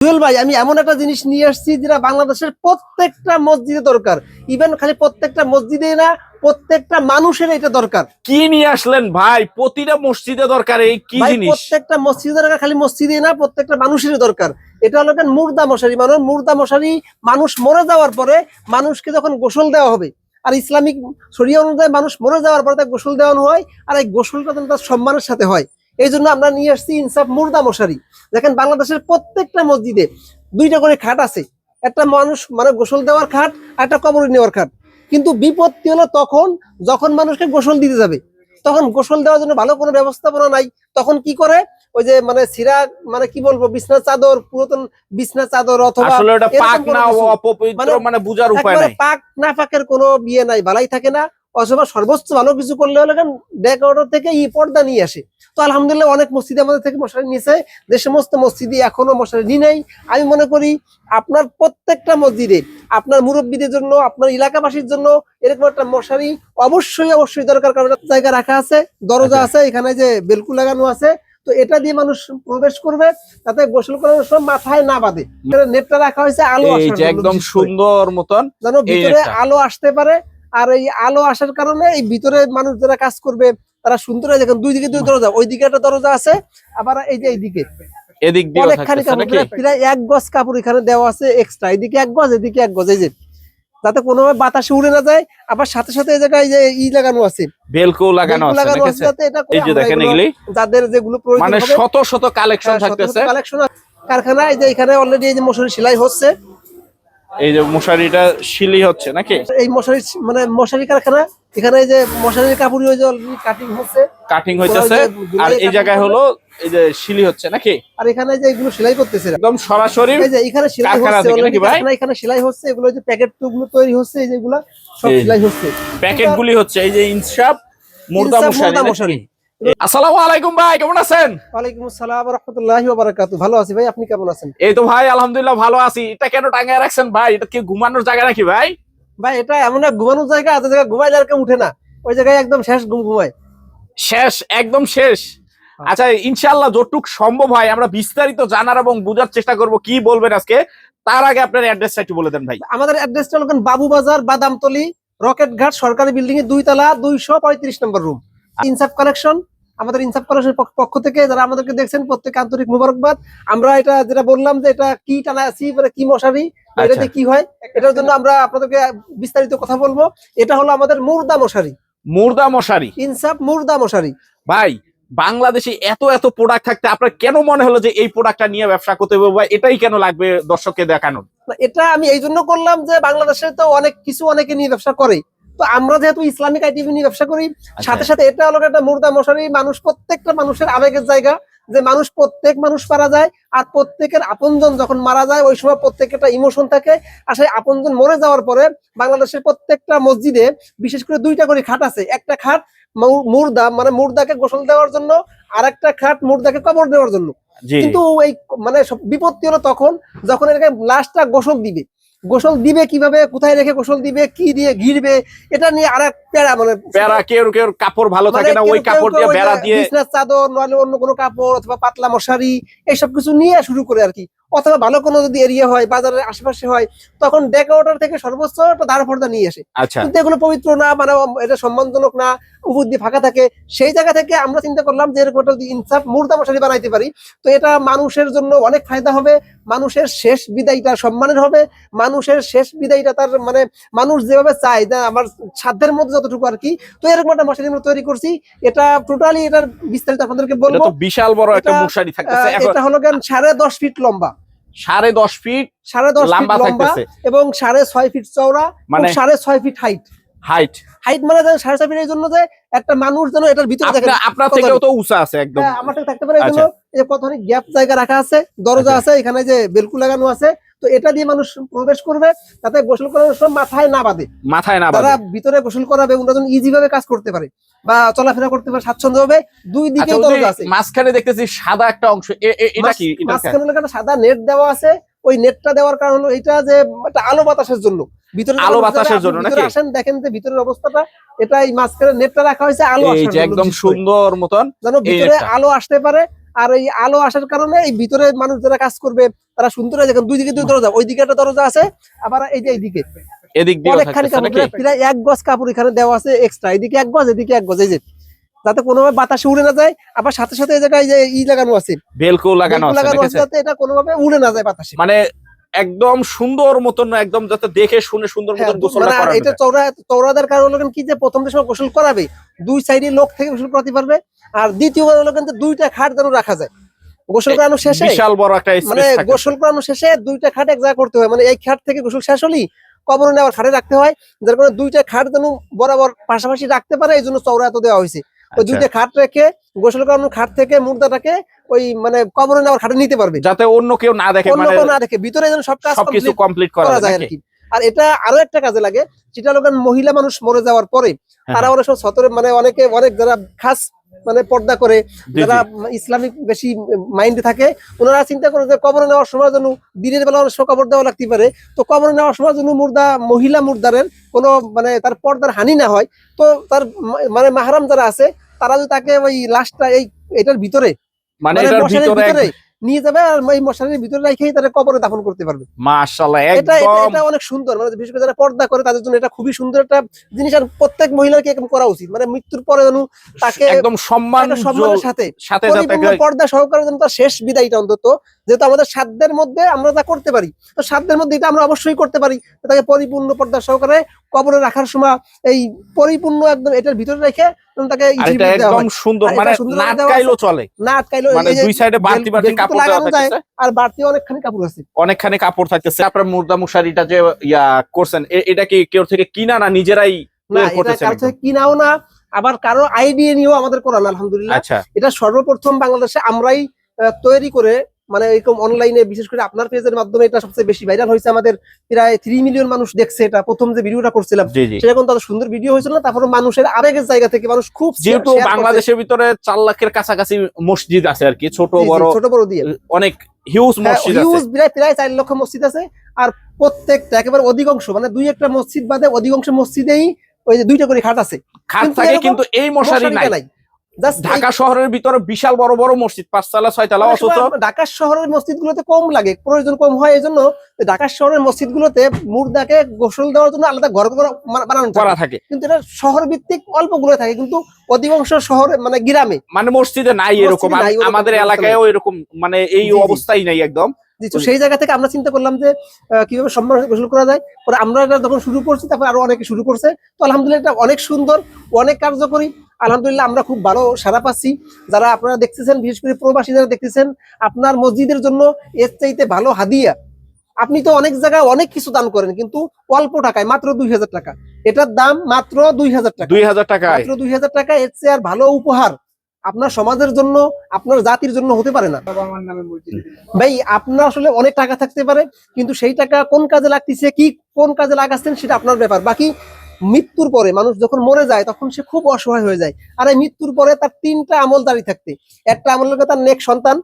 জুয়েল ভাই, আমি এমন একটা জিনিস নিয়ে আসছি যেটা বাংলাদেশের প্রত্যেকটা মসজিদে দরকার। ইভেন খালি প্রত্যেকটা মসজিদে না, প্রত্যেকটা মানুষের এটা দরকার। কি নিয়ে আসলেন ভাই? প্রতিটা মসজিদে দরকার এই কি ভাই জিনিস? প্রত্যেকটা মসজিদে দরকার, খালি মসজিদে না, প্রত্যেকটা মানুষেরই দরকার। এটা হলো মুর্দা মশারি। মানে মুর্দা মশারি, মানুষ মরে যাওয়ার পরে মানুষকে যখন গোসল দেওয়া হবে, আর ইসলামিক শরিয়া অনুযায়ী মানুষ মরে যাওয়ার পরে তাকে গোসল দেওয়ানো হয়, আর এই গোসলটা যেন তার সম্মানের সাথে হয়। এই জন্য আমরা নিয়ে আসছি ইনসাফ মুর্দা মশারি। দেখেন বাংলাদেশের প্রত্যেকটা মসজিদে দুইটা করে খাট আছে, একটা মানুষ মানে গোসল দেওয়ার খাট আর একটা কবর নেওয়ার খাট। কিন্তু বিপত্তি হলো তখন যখন মানুষকে গোসল দিতে যাবে, তখন গোসল দেওয়ার জন্য ভালো কোনো ব্যবস্থাপনা নাই। তখন কি করে, ওই যে মানে সিরা, মানে কি বলবো, বিছনা চাদর, পুরাতন বিছনা চাদর, অথবা আসলে ওটা এরকম পাক কোনো না কিছু। অপবিত্র মানে বুঝার উপায় একবারে নাই। পাক না পাকের কোনো বিয়ে নাই, বালাই থাকে না। অথবা সর্বোচ্চ ভালো কিছু করলে হলো ডেকোরেটর থেকে পর্দা নিয়ে আসে। তো আলহামদুলিল্লাহ অনেক মসজিদে আমাদের থেকে মশারি নিয়েছে, যে সমস্ত মসজিদে এখনো মশারি নিয়ে নেই। আমি মনে করি আপনার প্রত্যেকটা মসজিদে আপনার মুরব্বীদের জন্য, আপনার এলাকাবাসীর জন্য এরকম একটা মশারি অবশ্যই অবশ্যই দরকার। কারণ জায়গা রাখা আছে, দরজা আছে, এখানে যে বেলকু লাগানো আছে, তো এটা দিয়ে মানুষ প্রবেশ করবে, তাতে গোসল করার সময় মাথায় না বাঁধে। নেটটা রাখা হয়েছে আলো এই আসার যে জন্য, একদম বিশেষ করে সুন্দর মতন যেন এই ভিতরে নেটটা। আলো আসতে পারে। আর এই আলো আসার কারণে এই ভিতরে মানুষ যারা কাজ করবে তারা সুন্দর হয়। দেখেন দুই দিকে দুই দরজা, ওইদিকে একটা দরজা আছে, আবার এই যে এইদিকে এদিক দিয়ে অনেকখানি থাকতেছে কাপড়, নাকি? প্রায় 1 গজ কাপড় এখানে দেওয়া আছে এক্সট্রা। এদিকে 1 গজ, এদিকে 1 গজ, এই যে যাতে কোনোভাবে বাতাসে উড়ে না যায়। আবার সাথে সাথে এই জায়গায় যে লাগানো আছে, বেলকো লাগানো বেলকু আছে লাগানো নাকি? আছে, যাতে এটা করে এই যে আমরা দেখেন এগুলো এগুলি যাদের যেগুলো প্রয়োজন মানে হবে, শত শত কালেকশন থাকতেছে। কালেকশন কারখানা। এই যে এখানে অলরেডি এই যে মশারি সেলাই হচ্ছে, এই যে মশারিটা শিলি হচ্ছে নাকি? এই মশারি মানে মশারি কারখানা। এখানে এই যে মশারির কাপড় ওই যে অলরেডি কাটিং হচ্ছে, কাটিং হইতেছে। আর এই জায়গায় হলো এই যে শিলি হচ্ছে নাকি? আর এখানে যে এগুলো সেলাই করতেছে, একদম সরাসরি এই যে এখানে সেলাই কারখানা হচ্ছে থেকে অলরেডি, নাকি ভাই? কারখানা এখানে সেলাই হচ্ছে। এগুলো যে প্যাকেট গুলো তৈরি হচ্ছে, এই যেগুলা সব এই সেলাই হচ্ছে, প্যাকেট গুলি হচ্ছে এই যে ইনসাফ মুর্দা ইনসাফ মশারি মুর্দা নাকি? মশারি। আসসালামু আলাইকুম ভাই, কেমন আছেন? ওয়ালাইকুম আসসালাম ওয়া রাহমাতুল্লাহি ওয়া বারাকাতুহু। ভালো আছি ভাই, আপনি কেমন আছেন? এই তো ভাই আলহামদুলিল্লাহ ভালো আছি। এটা কেন টাঙায় রাখছেন ভাই? এটা কি ঘুমানোর জায়গা নাকি ভাই? ভাই এটা এমন এক ঘুমানোর জায়গা, যে জায়গায় ঘুমাইলে আর কেউ উঠে না, ওই জায়গায় একদম শেষ ঘুম ঘুমায়। শেষ, একদম শেষ। আচ্ছা ইনশাআল্লাহ যতটুক সম্ভব হয় আমরা বিস্তারিত জানার এবং বোঝার চেষ্টা করব। কি বলবেন আজকে? তার আগে আপনার অ্যাড্রেসটা একটু বলে দেন ভাই। আমাদের অ্যাড্রেসটা হলো বাবু বাজার, বাদামতলি, রকেট ঘাট সরকারি বিল্ডিং এর 2 তলা 235 নম্বর রুম। ইনসাফ কালেকশন, আমাদের ইনসাফ কালেকশনের পক্ষ থেকে যারা আমাদেরকে দেখছেন প্রত্যেককে আন্তরিক মোবারকবাদ। আমরা এটা যেটা বললাম যে এটা কি টানা আছি, মানে কি মশারি, এটাতে কি হয়, এটার জন্য আমরা আপনাদেরকে বিস্তারিত কথা বলবো। এটা হলো আমাদের মুর্দা মশারি, মুর্দা মশারি। ইনসাফ মুর্দা মশারি। ভাই বাংলাদেশে এত এত প্রোডাক্ট থাকতে আপনার কেন মনে হলো যে এই প্রোডাক্টটা নিয়ে ব্যবসা করতে হবে বা এটাই কেন লাগবে দর্শককে দেখানোর? এটা আমি এই জন্য করলাম যে বাংলাদেশে তো অনেক কিছু অনেকে নিয়ে ব্যবসা করে, তো আমরা যেহেতু ইসলামিক আইটিভি নিয়ে ব্যবসা করি, সাথে সাথে এটা হলো একটা মুর্দা মশারি। মানুষ, প্রত্যেকটা মানুষের আবেগের জায়গা, যে মানুষ প্রত্যেক মানুষ মারা যায়, আর প্রত্যেকের আপনজন যখন মারা যায় ওই সময় প্রত্যেকের একটা ইমোশন থাকে। আর সেই আপনজন মরে যাওয়ার পরে বাংলাদেশের প্রত্যেকটা মসজিদে বিশেষ করে 2টা করে খাট আছে। একটা খাট মুর্দা, মানে মুর্দাকে গোসল দেওয়ার জন্য, আর একটা খাট মুর্দাকে কবর দেওয়ার জন্য। কিন্তু এই মানে বিপত্তি হলো তখন যখন এটাকে লাশটা গোসল দিবে কিভাবে, কোথায় রেখে গোসল দিবে, কি দিয়ে ঘিরবে, এটা নিয়ে আর এক প্যারা। মানে প্যারা, কেউ কেউ কাপড় ভালো থাকে না, ওই কাপড় দিয়ে বেড়া দিয়ে, বিছনার চাদর নইলে অন্য কোনো কাপড় অথবা পাতলা মশারি, এইসব কিছু নিয়ে শুরু করে আর কি। অথবা ভালো কোনো যদি এরিয়া হয়, বাজারের আশেপাশে হয়, তখন ডেকোরেটর থেকে সর্বোচ্চ একটা দাঁড় পর্দা নিয়ে আসে। আচ্ছা কিন্তু এগুলো পবিত্র না, মানে এটা সম্মানজনক না, উপর দিয়ে ফাঁকা থাকে। সেই জায়গা থেকে আমরা চিন্তা করলাম যে এরকম একটা যদি ইনসাফ মুর্দা মশারি বানাইতে পারি, তো এটা মানুষের জন্য অনেক ফায়দা হবে। মানুষের শেষ বিদায়টা সম্মানের হবে, মানুষের শেষ বিদায়টা তার মানে মানুষ যেভাবে চায়, যে আমার সাধ্যের মধ্যে যতটুকু আর কি। তো এরকম একটা মশারি আমরা তৈরি করছি। এটা টোটালি, এটার বিস্তারিত আপনাদেরকে এটা বলবো। তো বিশাল বড় একটা মশারি থাকতেছে। এটা হলো 10.5 ফিট লম্বা, 10.5 ফিট 10.5 ফিট লম্বা লম্বা, থাকতেছে এবং 6.5 ফিট চওড়া, মানে 6.5 ফিট হাইট। হাইট মানে 6.5 ফিট, এই জন্য যে একটা মানুষ যেন এটার ভিতরে দেখেন। আপনার থেকেও তো উঁচা আছে একদম। হ্যাঁ, আমার থেকে থাকতে পারে। এই জন্য এই কতখানি গ্যাপ জায়গা রাখা আছে, দরজা আছে, এখানে যে বেলকু লাগানো আছে। তো এটা দিয়ে মানুষ প্রবেশ করবে, তাতে গোসল করার সময় মাথায় না বাঁধে। তারা ভিতরে গোসল করাবে, ওনারা যেন ইজি ভাবে কাজ করতে পারে বা চলাফেরা করতে পারে স্বাচ্ছন্দ্য হবে। 2 দিকে দরজা আছে। মাঝখানে দেখতেছি সাদা একটা অংশ, এটা কি? মাঝখানে একটা সাদা নেট দেওয়া আছে। ওই নেটটা দেওয়ার কারণ হলো এটা যে একটা আলো বাতাসের জন্য, ভিতরে আলো বাতাসের জন্য নাকি? আসেন দেখেন যে ভিতরের অবস্থাটা, এটা এই মাঝখানে নেটটা রাখা হয়েছে আলো আসার জন্য, একদম সুন্দর মতন যেন ভিতরে আলো আসতে পারে। আর এই আলো আসার কারণে এই ভিতরে মানুষ যারা কাজ করবে তারা সুন্দর হয়। দেখেন দুই দিকে দুই দরজা, ওইদিকে একটা দরজা আছে, আবার এই যে এইদিকে এদিক দিয়ে অনেকখানি কাপড়, প্রায় 1 গজ কাপড় এখানে দেওয়া আছে এক্সট্রা, এদিকে 1 গজ এদিকে 1 গজ, এই যে যাতে কোনোভাবে বাতাসে উড়ে না যায়। আবার সাথে সাথে এই জায়গায় যে লাগানো আছে, বেলকো লাগানো আছে, যাতে এটা কোনোভাবে উড়ে না যায় বাতাসে। মানে একদম সুন্দর মতন, একদম যাতে দেখে শুনে সুন্দর মতন গোসলটা করা এটা চওড়াদার কারণ হলো কি যে প্রথম যে সময় গোসল করাবে দুই সাইডে লোক থেকে গোসল করতে পারবে, আর দ্বিতীয়বার হলো কিন্তু দুইটা খাট যেন রাখা যায় গোসল করানো শেষে। বিশাল বড় একটা মানে গোসল করানো শেষে দুইটা খাট এক জায়গায় করতে হয়, মানে এই খাট থেকে গোসল শেষ হলেই কবরে নেওয়ার খাটে রাখতে হয়, যার কারণে দুইটা খাট যেন বরাবর পাশাপাশি রাখতে পারে, এই জন্য চওড়া এত দেওয়া হয়েছে। ওই দুইটা খাট রেখে গোসল করানোর খাট থেকে মুর্দাটাকে ওই মানে কবরে নেওয়ার খাটে নিতে পারবে, যাতে অন্য কেউ না দেখে, অন্য কেউ না দেখে, ভিতরে যেন সব কাজ সবকিছু কমপ্লিট করা যায় আর কি। আর এটা আরো একটা কাজে লাগে, যেটা লোক মহিলা মানুষ মরে যাওয়ার পরে তারা অনেক সময় সতরে মানে অনেক যারা খাস মানে পর্দা করে, যারা ইসলামিক বেশি মাইন্ডে থাকে, ওনারা চিন্তা করে যে কবরে নেওয়ার সময় যেন দিনের বেলা অনেক সময় কবর দেওয়া লাগতে পারে, তো কবরে নেওয়ার সময় যেন মহিলা মুর্দারের কোনো মানে তার পর্দার হানি না হয়, তো তার মানে মাহরাম যারা আছে তারা যদি তাকে ওই লাশটা এটার ভিতরে মানে এটার ভিতরে নিয়ে যাবে আর এই মশারির ভিতরে রেখেই তারা কবরে দাফন করতে পারবে। মাশাআল্লাহ, এটা অনেক সুন্দর, মানে বিশেষ করে যারা পর্দা করে তাদের জন্য এটা খুবই সুন্দর একটা জিনিস। আর প্রত্যেক মহিলাকে এরকম করা উচিত, মানে মৃত্যুর পরে যেন তাকে একদম সম্মানের সাথে সাথে পর্দা সহকারে যেন তার শেষ বিদায়টা অন্তত, যেহেতু আমাদের সাধ্যের মধ্যে আমরা তা করতে পারি, তো সাধ্যের মধ্যে এটা আমরা অবশ্যই করতে পারি, তাকে পরিপূর্ণ পর্দা সহকারে কবরে রাখার সময় এই পরিপূর্ণ একদম এটার ভিতরে রেখে তাকে একদম সুন্দর, মানে না আটকাইলো চলে, না আটকাইলো, মানে দুই সাইডে বাড়তি বাড়তি কাপড় দেওয়া থাকতেছে, আর বাড়তি অনেকখানি কাপড় আছে, অনেকখানি কাপড় থাকতেছে। আপনার মুর্দা মশারিটা যে করছেন, এটা কি কেউ থেকে কিনা না নিজেরাই করতেছেন? কারো থেকে কিনাও না, আবার কারো আইডিয়া নিয়েও আমাদের করান আলহামদুলিল্লাহ। আচ্ছা, এটা সর্বপ্রথম বাংলাদেশে আমরাই তৈরি করে, মানে এরকম অনলাইনে বিশেষ করে আপনার পেজের মাধ্যমে এটা সবচেয়ে বেশি ভাইরাল হয়েছে, আমাদের প্রায় 3 মিলিয়ন মানুষ দেখছে এটা। প্রথম যে ভিডিওটা করছিলাম সেরকম তত সুন্দর ভিডিও হয়েছিল না, তারপরে মানুষের আবেগের জায়গা থেকে মানুষ খুব, যেহেতু বাংলাদেশের ভিতরে 4 লাখের কাছাকাছি মসজিদ আছে আর কি, ছোট বড় দিয়ে অনেক হিউজ মসজিদ আছে, প্রায় 4 লক্ষ মসজিদ আছে। আর প্রত্যেকটা একেবারে অধিকাংশ মানে 2-1টা মসজিদ বাদে অধিকাংশ মসজিদেই ওই যে 2টা করে খাট আছে, খাট থাকে, কিন্তু এই মশারি নাই। ঢাকা শহরের ভিতরে বিশাল বড় বড় মসজিদ, 5 তলা 6 তলা, অথচ ঢাকা শহরের মসজিদ গুলোতে কম লাগে, প্রয়োজন কম হয়, এই জন্য ঢাকা শহরের মসজিদ গুলোতে মুর্দাকে গোসল দেওয়ার জন্য আলাদা ঘর বানানো করা থাকে, কিন্তু এটা শহর ভিত্তিক অল্প গুলো থাকে, কিন্তু অধিকাংশ শহরে মানে গ্রামে মানে মসজিদে নাই এরকম, আমাদের এলাকায়ও এরকম মানে এই অবস্থাই নাই একদম। সেই জায়গা থেকে আমরা চিন্তা করলাম যে কিভাবে সম্মান গোসল করা যায়, পরে আমরা এটা যখন শুরু করছি তারপর আরো অনেকে শুরু করছে, তো আলহামদুলিল্লাহ এটা অনেক সুন্দর, অনেক কার্যকরী, আলহামদুলিল্লাহ আমরা খুব ভালো সাড়া পাচ্ছি। যারা আপনারা দেখতেছেন, বিশেষ করে প্রবাসী যারা দেখতেছেন, আপনার মসজিদের জন্য এর চাইতে ভালো হাদিয়া, আপনি তো অনেক জায়গায় অনেক কিছু দান করেন, কিন্তু অল্প টাকায়, মাত্র 2000 টাকা, এটার দাম মাত্র 2000 টাকা, 2000 টাকা, মাত্র 2000 টাকা, এর চেয়ে আর ভালো উপহার আপনার সমাজের জন্য, আপনার জাতির জন্য হতে পারে না ভাই। আপনার আসলে অনেক টাকা থাকতে পারে, কিন্তু সেই টাকা কোন কাজে লাগতেছে, কি কোন কাজে লাগাচ্ছেন সেটা আপনার ব্যাপার। বাকি মৃত্যুর পরে মানুষ যখন মরে যায় তখন সে খুব অসহায় হয়ে যায়, আর এই মৃত্যুর পরে তার 3টা আমল দাঁড়িয়ে থাকতে, একটা আমল হলো তার নেক সন্তান,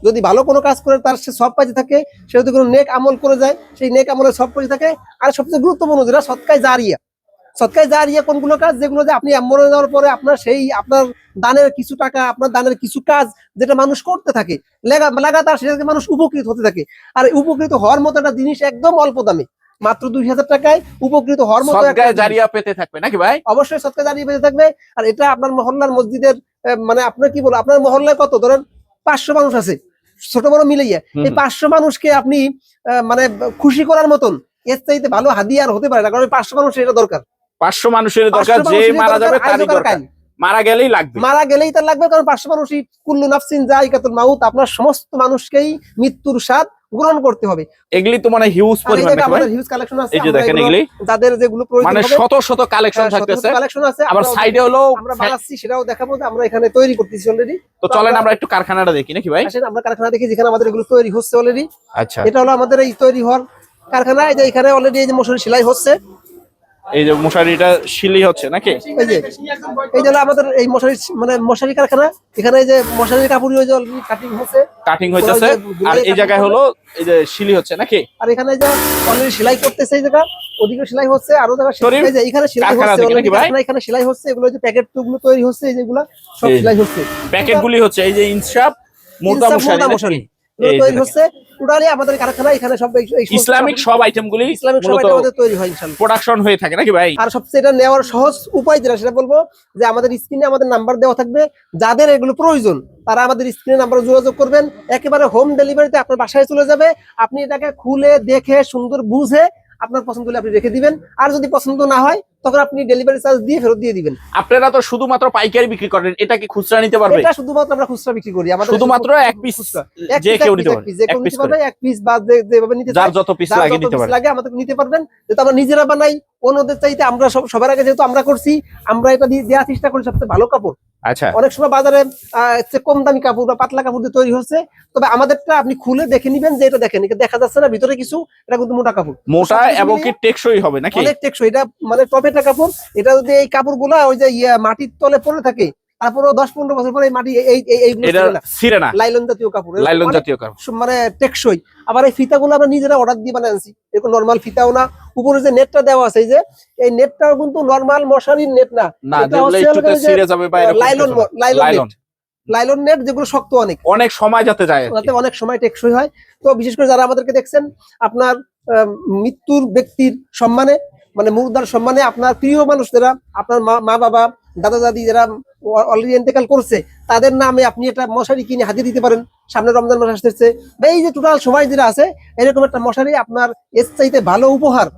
যদি ভালো কোনো কাজ করে তার সে সব পাইতে থাকে, সে যদি কোনো নেক আমল করে যায় সেই নেক আমলের সব পাইতে থাকে। আর সবচেয়ে গুরুত্বপূর্ণ যেটা সদকায়ে জারিয়া, সদকায়ে জারিয়া কোনগুলো কাজ, যেগুলো যে আপনি মরে যাওয়ার পরে আপনার সেই আপনার দানের কিছু টাকা, আপনার দানের কিছু কাজ যেটা মানুষ করতে থাকে লাগাতার, সেটা থেকে মানুষ উপকৃত হতে থাকে। আর উপকৃত হওয়ার মতো একটা জিনিস একদম অল্প দামে, মাত্র 2000 টাকায় উপকৃত হওয়ার মতো সদকায়ে জারিয়া পেতে থাকবে নাকি ভাই? অবশ্যই সদকায়ে জারিয়া পেতে থাকবে। আর এটা আপনার মহল্লার মসজিদের মানে আপনার কি বলবো, আপনার মহল্লায় কত ধরেন 500 মানুষ আছে, ছোট বড় মিলাইয়া, এই 500 মানুষকে আপনি মানে খুশি করার মতন এর চাইতে ভালো হাদিয়া আর হতে পারে না, কারণ 500 মানুষের এটা দরকার, 500 মানুষের দরকার, যে মারা যাবে তারই দরকার, মারা গেলেই লাগবে, মারা গেলেই তার লাগবে, কারণ 500 মানুষই কুল্লু নাফসিন যায়িকাতুল মাউত, আপনার সমস্ত মানুষকেই মৃত্যুর স্বাদ গ্রহণ করতে হবে। এগুলি তো মানে হিউজ পরিমাণ নাকি ভাই? হিউজ কালেকশন আছে, এই যে দেখেন এগুলি যাদের যেগুলো প্রয়োজন মানে শত শত কালেকশন থাকতেছে, কালেকশন আছে। আবার সাইডে হলো আমরা বানাচ্ছি, সেটাও দেখাবো যে আমরা এখানে তৈরি করতেছি অলরেডি। তো চলেন আমরা একটু কারখানাটা দেখি নাকি ভাই? আসেন আমরা কারখানা দেখি, যেখানে আমাদের এগুলো তৈরি হচ্ছে অলরেডি। আচ্ছা, এটা হলো আমাদের এই তৈরি হওয়ার কারখানা, এই যে এখানে অলরেডি এই যে মশারি সেলাই হচ্ছে, এই যে মশারিটা শিলি হচ্ছে নাকি, এই যে আমাদের এই মশারি মানে মশারি কারখানা, এখানে এই যে মশারির কাপড় হয়ে অলরেডি কাটিং হচ্ছে, আর এই জায়গায় হলো এই যে শিলি হচ্ছে নাকি, আর এখানে যে অলরেডি সেলাই করতেছে, এই জায়গা ওদিকে সেলাই হচ্ছে, আরো জায়গা এই যে এখানে সেলাই হচ্ছে অলরেডি, এখানে সেলাই হচ্ছে, এগুলো যে প্যাকেট গুলো তৈরি হচ্ছে, এই যেগুলো সব সেলাই হচ্ছে, প্যাকেট গুলি হচ্ছে, এই যে ইনসাফ মুর্দা ইনসাফ মশারি মুর্দা নাকি? মশারি এই যে তৈরি দেখেন। হচ্ছে টোটালি আমাদের কারখানা, এখানে সব এই সমস্ত ইসলামিক সব আইটেমগুলি ইসলামিক সব মূলত item আমাদের তৈরি হয় ইনশাআল্লাহ। প্রোডাকশন হয়ে থাকে নাকি ভাই? আর সবচেয়ে এটা নেওয়ার সহজ উপায় যেটা সেটা বলবো যে আমাদের স্ক্রিনে আমাদের নাম্বার দেওয়া থাকবে, যাদের এগুলো প্রয়োজন তারা আমাদের স্ক্রিনে নাম্বারে যোগাযোগ করবেন, একেবারে হোম ডেলিভারিতে আপনার বাসায় চলে যাবে। আপনি এটাকে খুলে দেখে সুন্দর বুঝে আপনার পছন্দ হলে আপনি রেখে দিবেন, আর যদি পছন্দ না হয় তখন আপনি ডেলিভারি চার্জ দিয়ে ফেরত দিয়ে দিবেন। আপনারা তো শুধুমাত্র পাইকারি বিক্রি করেন, এটা কি খুচরা নিতে পারবে? এটা শুধুমাত্র আমরা খুচরা বিক্রি করি, আমাদের শুধুমাত্র এক পিস খুচরা। যে কেউ নিতে পারবে, যে এক কেউ পিস নিতে পারবে, এক পিস বা যেভাবে নিতে যার চায়, যত পিস যার লাগে যত নিতে piece পারবে। লাগে আমাদের নিতে পারবেন। যেহেতু আমরা নিজেরা বানাই, অন্যদের চাইতে আমরা সবার আগে যেহেতু আমরা করছি, আমরা এটা দেওয়ার চেষ্টা করি সবচেয়ে ভালো কাপড়। আচ্ছা, অনেক সময় বাজারে কম দামি কাপড় বা পাতলা কাপড় দিয়ে তৈরি হচ্ছে, তবে আমাদেরটা আপনি খুলে দেখে নিবেন যে এটা দেখেন, এটা দেখা যাচ্ছে না ভিতরে কিছু, এটা কিন্তু মোটা কাপড়, মোটা সবকিছু এবং কি মিলিয়ে টেকসই হবে নাকি? অনেক টেকসই। এটা মানে টপেটা কাপড়। এটা যদি এই কাপড়গুলা ওই যে মাটির তলে পড়ে থাকে, তারপরে 10-15 বছর পরে এই মাটি এইগুলো এটা ছিঁড়ে না। ছিঁড়ে না, লাইলন জাতীয় কাপড়, এরকম লাইলন অনেক জাতীয় কাপড়। মানে টেকসই। আবার এই ফিতাগুলো আমরা নিজেরা অর্ডার দিয়ে বানিয়ে আনছি, এরকম নরমাল ফিতাও না। উপরে যে নেটটা দেওয়া আছে, এই যে এই নেটটাও কিন্তু নরমাল মশারির নেট না, না, এটা যেগুলো হচ্ছে একটুতে যে ছিঁড়ে যাবে বা এরকম লাইলন কিছু না। Nylon nylon net, nylon net যেগুলো শক্ত অনেক, অনেক সময় যাতে যায় আর কি। যাতে অনেক সময় টেকসই হয়। তো বিশেষ করে যারা আমাদেরকে দেখছেন, আপনার মৃত্যুর ব্যক্তির সম্মানে, মানে মুর্দার সম্মানে, আপনার প্রিয় মানুষ যারা, আপনার মা বাবা দাদা দাদি যারা অলরেডি ইন্তেকাল করছে, তাদের নামে আপনি একটা মশারি কিনে হাতিয়ে দিতে পারেন। সামনে রমজান মাস আসতেছে, বা এই যে টোটাল সময় যেটা আছে, এরকম একটা মশারি আপনার এর চাইতে ভালো উপহার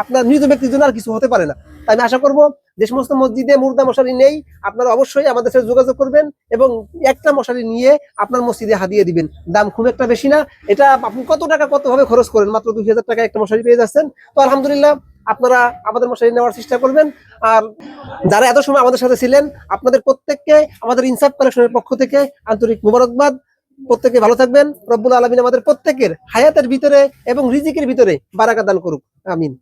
আপনার মৃত ব্যক্তির জন্য আর কিছু হতে পারে না। তাই আমি আশা করবো যে সমস্ত মসজিদে মুর্দা মশারি নেই, আপনারা অবশ্যই আমাদের সাথে যোগাযোগ করবেন এবং একটা মশারি নিয়ে আপনার মসজিদে হাদিয়ে দিবেন। দাম খুব একটা বেশি না, এটা আপনি কত টাকা কতভাবে খরচ করেন, মাত্র 2000 টাকা একটা মশারি পেয়ে যাচ্ছেন। তো আলহামদুলিল্লাহ, আপনারা আমাদের মশারি নেওয়ার চেষ্টা করবেন। আর যারা এত সময় আমাদের সাথে ছিলেন, আপনাদের প্রত্যেককে আমাদের ইনসাফ কালেকশনের পক্ষ থেকে আন্তরিক মুবারকবাদ। প্রত্যেকে ভালো থাকবেন, রব্বুল আলামিন আমাদের প্রত্যেকের হায়াতের ভিতরে এবং রিজিকের ভিতরে বারাকা দান করুক, আমিন।